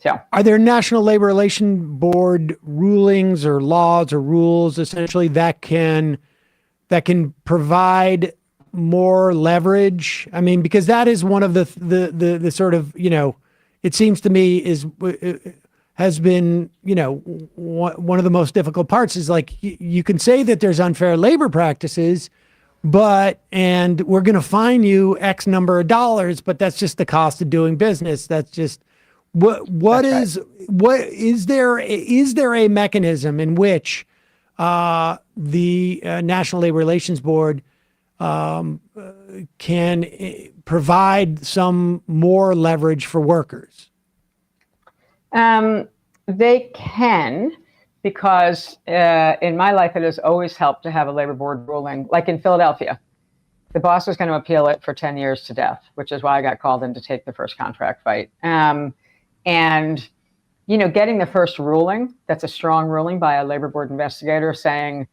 So are there National Labor Relations Board rulings or laws or rules essentially that can provide more leverage? I mean, because that is one of the sort of, it seems to me has been, one of the most difficult parts is like, you can say that there's unfair labor practices, and we're going to fine you X number of dollars, but that's just the cost of doing business. That's just is there a mechanism in which the National Labor Relations Board can provide some more leverage for workers? They can, because in my life, it has always helped to have a labor board ruling. Like in Philadelphia, the boss was going to appeal it for 10 years to death, which is why I got called in to take the first contract fight. And, getting the first ruling, that's a strong ruling by a labor board investigator saying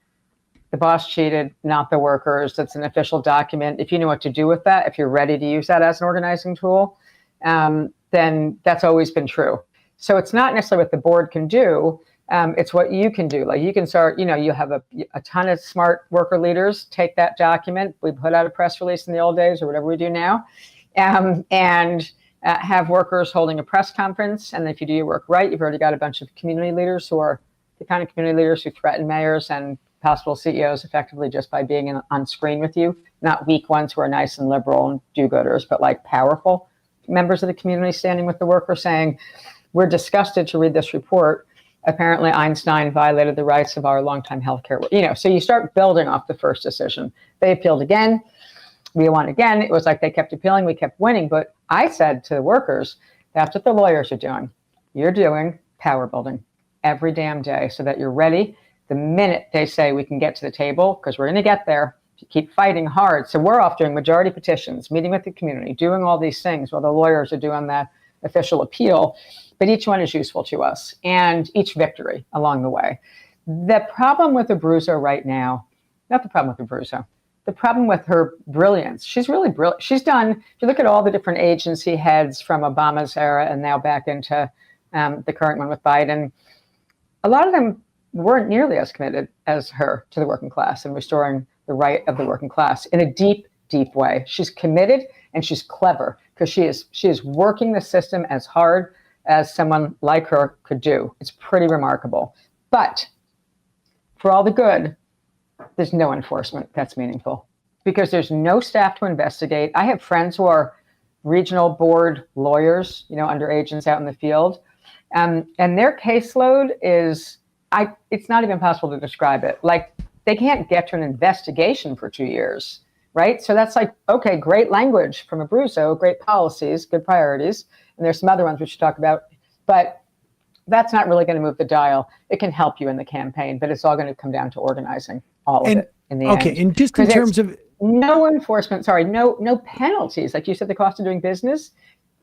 the boss cheated, not the workers. That's an official document. If you know what to do with that, if you're ready to use that as an organizing tool, then that's always been true. So it's not necessarily what the board can do. It's what you can do. Like you can start, you have a ton of smart worker leaders take that document. We put out a press release in the old days or whatever we do now, and have workers holding a press conference. And if you do your work right, you've already got a bunch of community leaders who are the kind of community leaders who threaten mayors and possible CEOs effectively just by being on screen with you, not weak ones who are nice and liberal and do-gooders, but like powerful members of the community standing with the worker saying, we're disgusted to read this report. Apparently Einstein violated the rights of our longtime healthcare. So you start building off the first decision. They appealed again. We won again. It was like they kept appealing. We kept winning. But I said to the workers, that's what the lawyers are doing. You're doing power building every damn day so that you're ready the minute they say we can get to the table, because we're going to get there. You keep fighting hard. So we're off doing majority petitions, meeting with the community, doing all these things while the lawyers are doing that official appeal. But each one is useful to us, and each victory along the way. The problem with Abruzzo right now, not the problem with Abruzzo, the problem with her brilliance. She's really brilliant. She's done, if you look at all the different agency heads from Obama's era and now back into the current one with Biden, a lot of them weren't nearly as committed as her to the working class and restoring the right of the working class in a deep, deep way. She's committed and she's clever because she is working the system as hard as someone like her could do. It's pretty remarkable. But for all the good, there's no enforcement that's meaningful because there's no staff to investigate. I have friends who are regional board lawyers, under agents out in the field, and their caseload is, it's not even possible to describe it. Like they can't get to an investigation for 2 years, right? So that's like, okay, great language from Abruzzo, great policies, good priorities. And there's some other ones we should talk about, but that's not really going to move the dial. It can help you in the campaign, but it's all going to come down to organizing all of it in the end. Okay, and just in terms of no enforcement, no penalties. Like you said, the cost of doing business.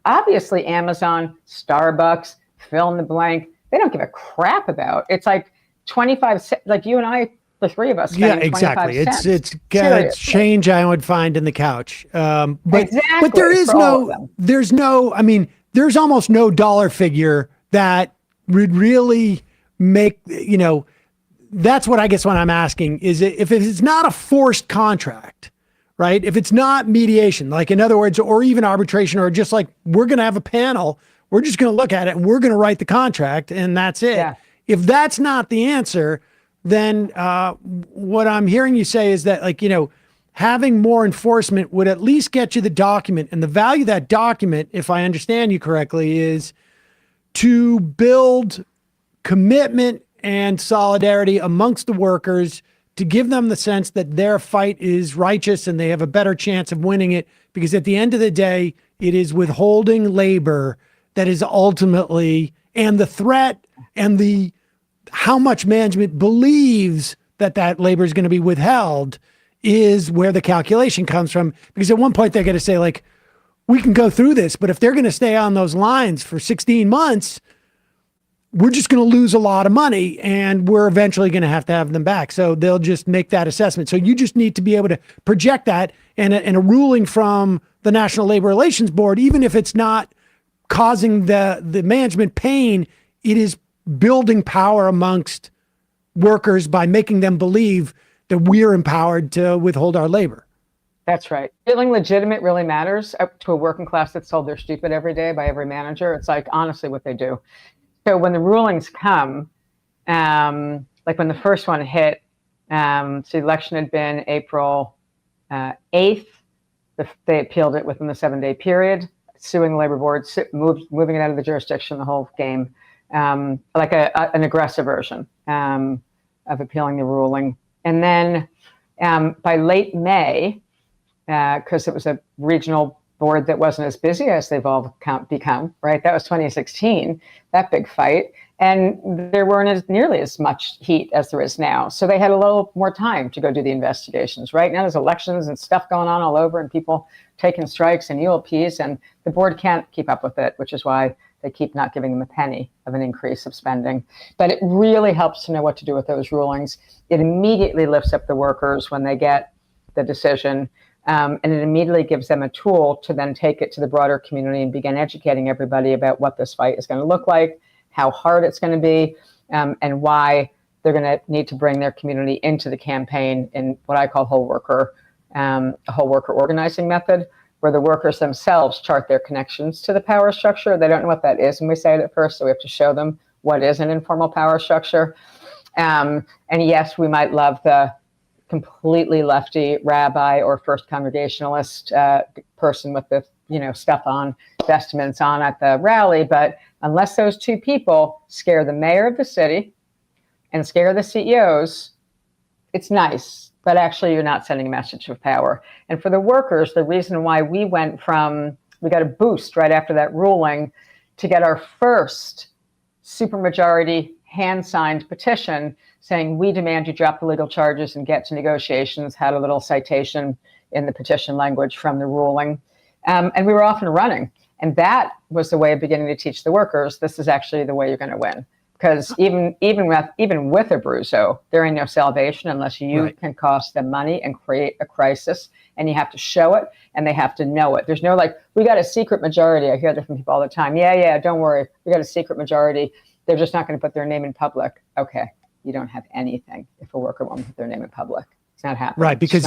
Obviously, Amazon, Starbucks, fill in the blank, they don't give a crap about. It's like 25 cents, like you and I, the three of us. Yeah, exactly. It's change I would find in the couch. But there's almost no dollar figure that would really make, that's what I guess what I'm asking is if it's not a forced contract, right? If it's not mediation, like in other words, or even arbitration, or just like, we're going to have a panel, we're just going to look at it and we're going to write the contract and that's it. Yeah. If that's not the answer, then what I'm hearing you say is that having more enforcement would at least get you the document, and the value of that document, if I understand you correctly, is to build commitment and solidarity amongst the workers, to give them the sense that their fight is righteous and they have a better chance of winning it. Because at the end of the day, it is withholding labor that is ultimately, and the threat and the how much management believes that labor is going to be withheld is where the calculation comes from. Because at one point they're going to say, like, we can go through this, but if they're going to stay on those lines for 16 months, we're just going to lose a lot of money and we're eventually going to have them back. So they'll just make that assessment. So you just need to be able to project that, and a ruling from the National Labor Relations Board, even if it's not causing the management pain. It is building power amongst workers by making them believe that we're empowered to withhold our labor. That's right. Feeling legitimate really matters to a working class that's told they're stupid every day by every manager. It's like, honestly, what they do. So when the rulings come, like when the first one hit, so the election had been April 8th. They appealed it within the 7-day period, suing the labor board, moving it out of the jurisdiction, the whole game, like an aggressive version of appealing the ruling. And then by late May, because it was a regional board that wasn't as busy as they've all become, right? That was 2016, that big fight. And there weren't nearly as much heat as there is now. So they had a little more time to go do the investigations. Right now there's elections and stuff going on all over and people taking strikes and ULPs, and the board can't keep up with it, which is why they keep not giving them a penny of an increase of spending. But it really helps to know what to do with those rulings. It immediately lifts up the workers when they get the decision. And it immediately gives them a tool to then take it to the broader community and begin educating everybody about what this fight is going to look like, how hard it's going to be, and why they're going to need to bring their community into the campaign in what I call a whole worker organizing method, where the workers themselves chart their connections to the power structure. They don't know what that is when we say it at first, so we have to show them what is an informal power structure. And yes, we might love the completely lefty rabbi or first congregationalist person with the stuff on, vestments on at the rally, but unless those two people scare the mayor of the city and scare the CEOs, it's nice, but actually you're not sending a message of power. And for the workers, the reason why we got a boost right after that ruling to get our first supermajority hand-signed petition saying, we demand you drop the legal charges and get to negotiations, had a little citation in the petition language from the ruling. And we were off and running. And that was the way of beginning to teach the workers, this is actually the way you're going to win. Because even with Abruzzo, there ain't no salvation unless you can cost them money and create a crisis. And you have to show it and they have to know it. There's no like, we got a secret majority. I hear that from people all the time. Yeah, don't worry. We got a secret majority. They're just not going to put their name in public. Okay, you don't have anything if a worker won't put their name in public. It's not happening. Right, because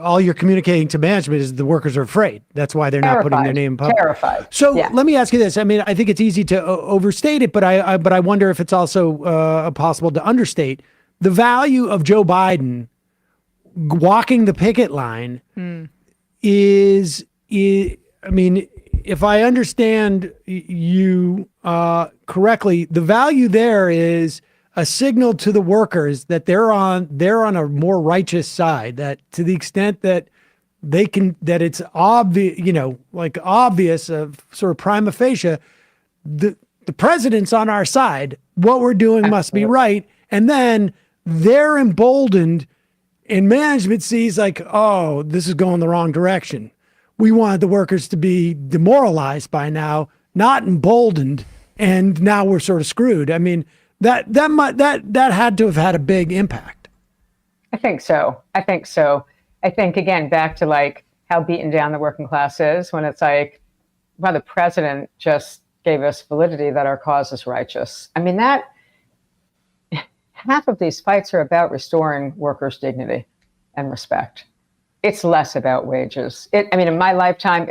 all you're communicating to management is the workers are afraid. That's why they're not putting their name in public. Terrified. So let me ask you this. I mean, I think it's easy to overstate it, but I wonder if it's also possible to understate the value of Joe Biden walking the picket line. Is I mean, if I understand you correctly, the value there is a signal to the workers that they're on a more righteous side, that to the extent that that it's obvious, obvious of sort of prima facie, the president's on our side. What we're doing must be right. And then they're emboldened and management sees like, oh, this is going the wrong direction. We wanted the workers to be demoralized by now, not emboldened. And now we're sort of screwed. I mean, that had to have had a big impact. I think so. I think, again, back to like how beaten down the working class is when it's like, well, the president just gave us validity that our cause is righteous. I mean, that half of these fights are about restoring workers' dignity and respect. It's less about wages. In my lifetime,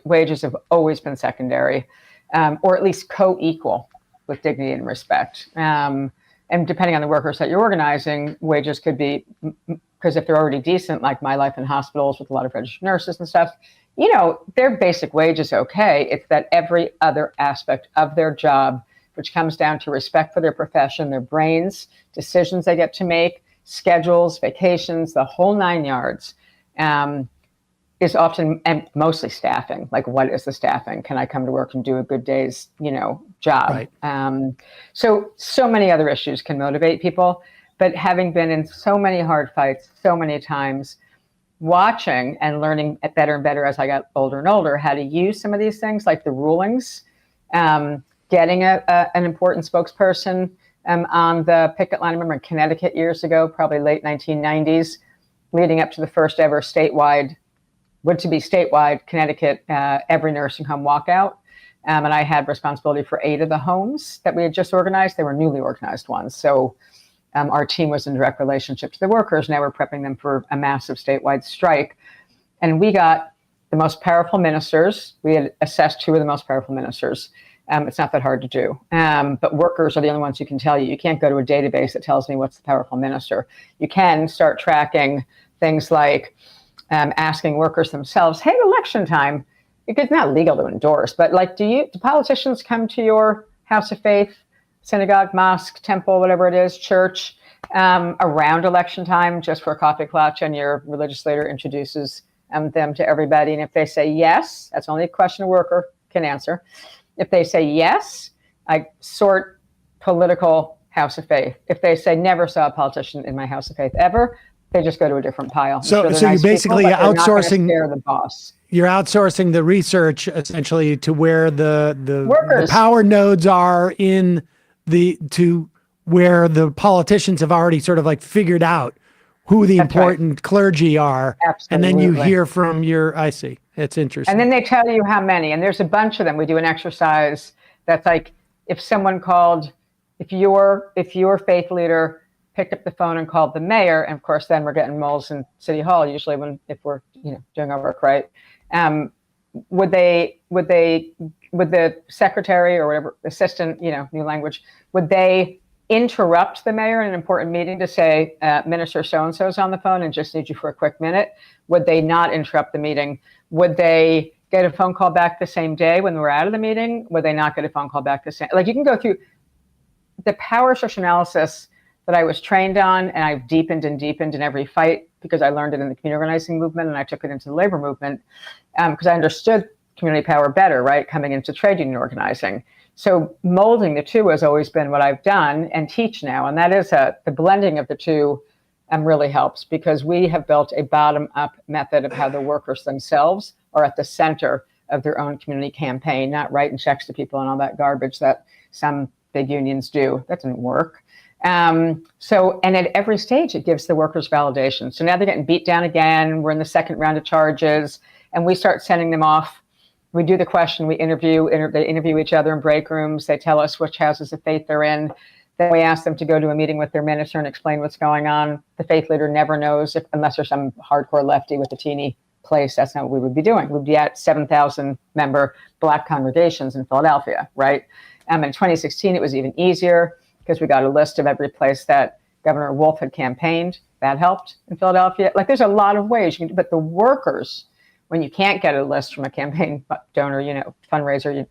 wages have always been secondary, or at least co-equal with dignity and respect. And depending on the workers that you're organizing, wages could be, because if they're already decent, like my life in hospitals with a lot of registered nurses and stuff, their basic wage is okay. It's that every other aspect of their job, which comes down to respect for their profession, their brains, decisions they get to make, schedules, vacations, the whole 9 yards, is often, and mostly staffing. Like, what is the staffing? Can I come to work and do a good day's, job? Right. So many other issues can motivate people, but having been in so many hard fights so many times, watching and learning better and better as I got older and older, how to use some of these things, like the rulings, getting an important spokesperson on the picket line. I remember in Connecticut years ago, probably late 1990s, leading up to the first ever statewide would to be statewide, Connecticut, every nursing home walkout. And I had responsibility for 8 of the homes that we had just organized. They were newly organized ones. So our team was in direct relationship to the workers. Now we're prepping them for a massive statewide strike. And we got the most powerful ministers. We had assessed 2 of the most powerful ministers. It's not that hard to do. But workers are the only ones who can tell you. You can't go to a database that tells me what's the powerful minister. You can start tracking things like asking workers themselves, hey, election time, it's not legal to endorse, but like, do politicians come to your house of faith, synagogue, mosque, temple, whatever it is, church, around election time just for a coffee clutch, and your religious leader introduces them to everybody? And if they say yes, that's only a question a worker can answer. If they say yes, I sort political house of faith. If they say never saw a politician in my house of faith ever, they just go to a different pile. So you're basically outsourcing the boss. You're outsourcing the research essentially to where the workers, power nodes are to where the politicians have already sort of like figured out who the important clergy are. Absolutely. And then you hear from I see. It's interesting. And then they tell you how many, and there's a bunch of them. We do an exercise that's like, if someone called, if your faith leader picked up the phone and called the mayor, and of course then we're getting moles in City Hall usually if we're doing our work right. Would the secretary or whatever assistant, new language, would they interrupt the mayor in an important meeting to say, Minister so-and-so is on the phone and just need you for a quick minute? Would they not interrupt the meeting? Would they get a phone call back the same day when we're out of the meeting? Would they not get a phone call back the same? Like, you can go through the power social analysis that I was trained on, and I've deepened in every fight because I learned it in the community organizing movement and I took it into the labor movement because I understood community power better, right, coming into trade union organizing. So molding the two has always been what I've done and teach now, and that is the blending of the two really helps because we have built a bottom-up method of how the workers themselves are at the center of their own community campaign, not writing checks to people and all that garbage that some big unions do. That doesn't work. And at every stage, it gives the workers validation. So now they're getting beat down again. We're in the second round of charges, and we start sending them off. We do the question, they interview each other in break rooms. They tell us which houses of faith they're in. Then we ask them to go to a meeting with their minister and explain what's going on. The faith leader never knows, unless there's some hardcore lefty with a teeny place. That's not what we would be doing. We'd be at 7,000 member Black congregations in Philadelphia, right? In 2016, it was even easier because we got a list of every place that Governor Wolf had campaigned. That helped in Philadelphia. Like, there's a lot of ways you can do, but the workers, when you can't get a list from a campaign donor, fundraiser,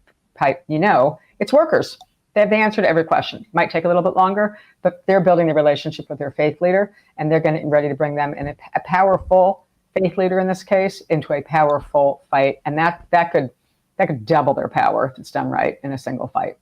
it's workers. They have the answer to every question. It might take a little bit longer, but they're building the relationship with their faith leader, and they're getting ready to bring them in a powerful faith leader in this case into a powerful fight, and that could double their power if it's done right in a single fight.